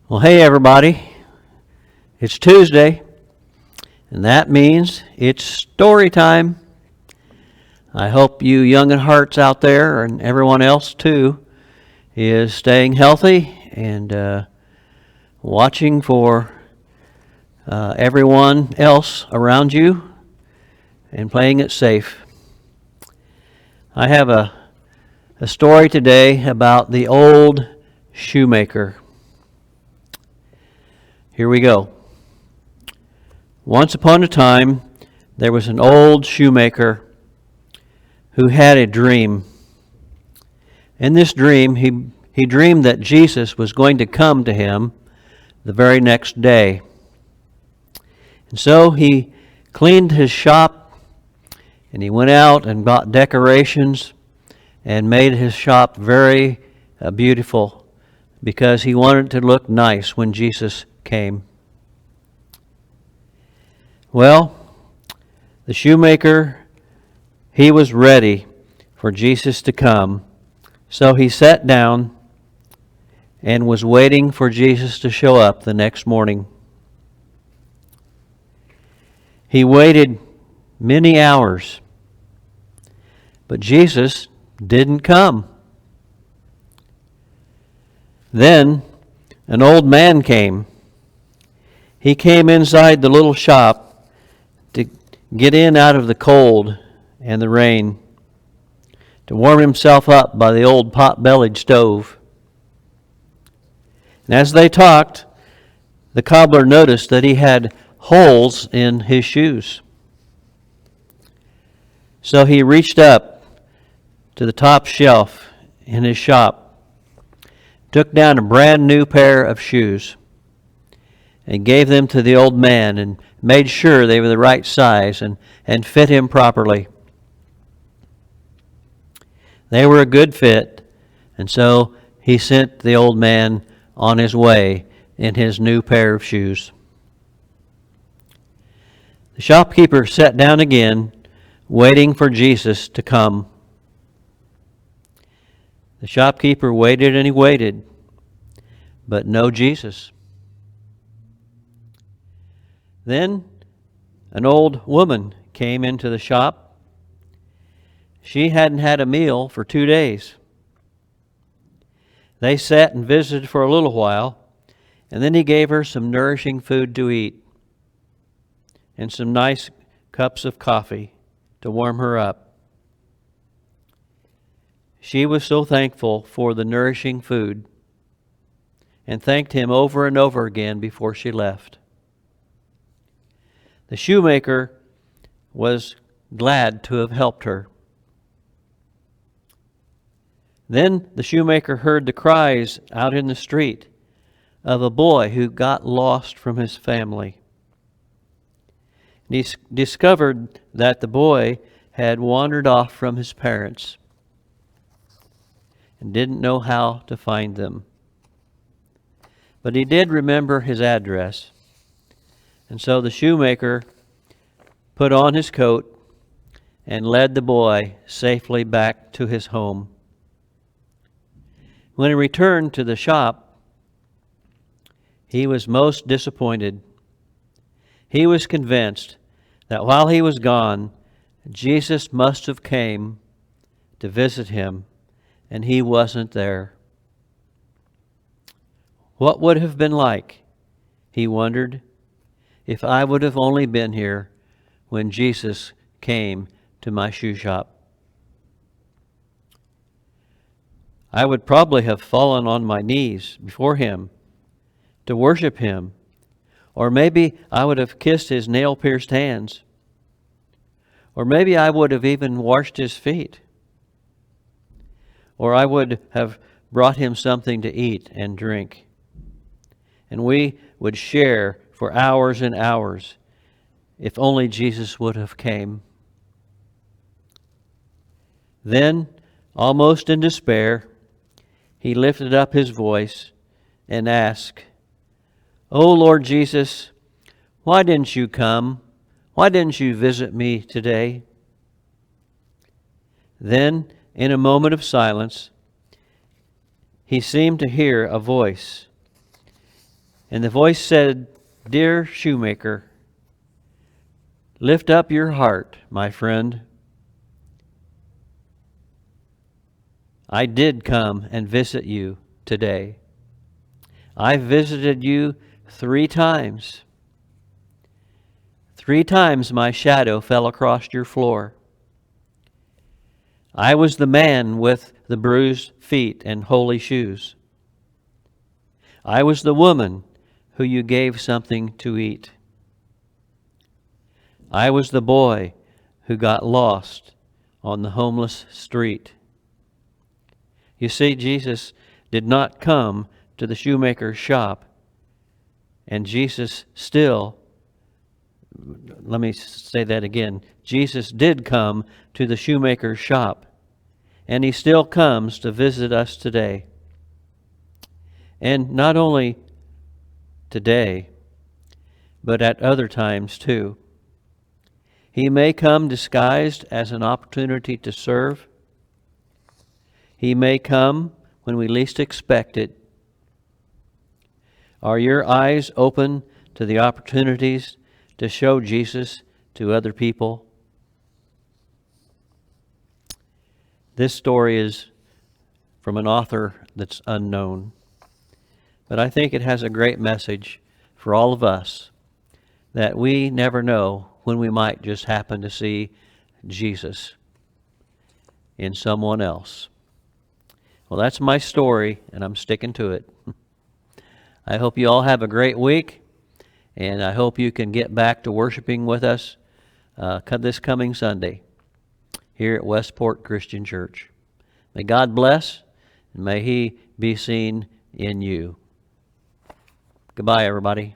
Well, hey everybody, it's Tuesday, and that means it's story time. I hope you young at hearts out there and everyone else too is staying healthy and watching for everyone else around you and playing it safe. I have a story today about the old shoemaker. Here we go. Once upon a time, there was an old shoemaker who had a dream. In this dream, he dreamed that Jesus was going to come to him the very next day. And so he cleaned his shop, and he went out and bought decorations and made his shop very beautiful because he wanted it to look nice when Jesus came. Well, the shoemaker, he was ready for Jesus to come. So he sat down and was waiting for Jesus to show up the next morning. He waited many hours, but Jesus didn't come. Then an old man came. He came inside the little shop to get in out of the cold and the rain, to warm himself up by the old pot-bellied stove. And as they talked, the cobbler noticed that he had holes in his shoes. So he reached up to the top shelf in his shop, took down a brand new pair of shoes, and gave them to the old man and made sure they were the right size and fit him properly. They were a good fit, and so he sent the old man on his way in his new pair of shoes. The shopkeeper sat down again, waiting for Jesus to come. The shopkeeper waited and he waited, but no Jesus. Then an old woman came into the shop. She hadn't had a meal for 2 days. They sat and visited for a little while, and then he gave her some nourishing food to eat and some nice cups of coffee to warm her up. She was so thankful for the nourishing food and thanked him over and over again before she left. The shoemaker was glad to have helped her. Then the shoemaker heard the cries out in the street of a boy who got lost from his family. He discovered that the boy had wandered off from his parents and didn't know how to find them. But he did remember his address. And so the shoemaker put on his coat and led the boy safely back to his home. When he returned to the shop, he was most disappointed. He was convinced that while he was gone, Jesus must have came to visit him, and he wasn't there. What would it have been like, he wondered, if I would have only been here when Jesus came to my shoe shop? I would probably have fallen on my knees before him to worship him, or maybe I would have kissed his nail-pierced hands, or maybe I would have even washed his feet, or I would have brought him something to eat and drink, and we would share for hours and hours if only Jesus would have came. Then, almost in despair, he lifted up his voice and asked, "Oh Lord Jesus, why didn't you come? Why didn't you visit me today?" Then, in a moment of silence, he seemed to hear a voice. And the voice said, "Dear shoemaker, lift up your heart, my friend. I did come and visit you today. I visited you 3 times. 3 times my shadow fell across your floor. I was the man with the bruised feet and holy shoes. I was the woman who you gave something to eat. I was the boy who got lost on the homeless street." You see, Jesus did not come to the shoemaker's shop, and Jesus still, let me say that again, Jesus did come to the shoemaker's shop, and he still comes to visit us today. And not only today, but at other times too. He may come disguised as an opportunity to serve. He may come when we least expect it. Are your eyes open to the opportunities to show Jesus to other people? This story is from an author that's unknown, but I think it has a great message for all of us, that we never know when we might just happen to see Jesus in someone else. Well, that's my story, and I'm sticking to it. I hope you all have a great week, and I hope you can get back to worshiping with us this coming Sunday here at Westport Christian Church. May God bless, and may He be seen in you. Goodbye, everybody.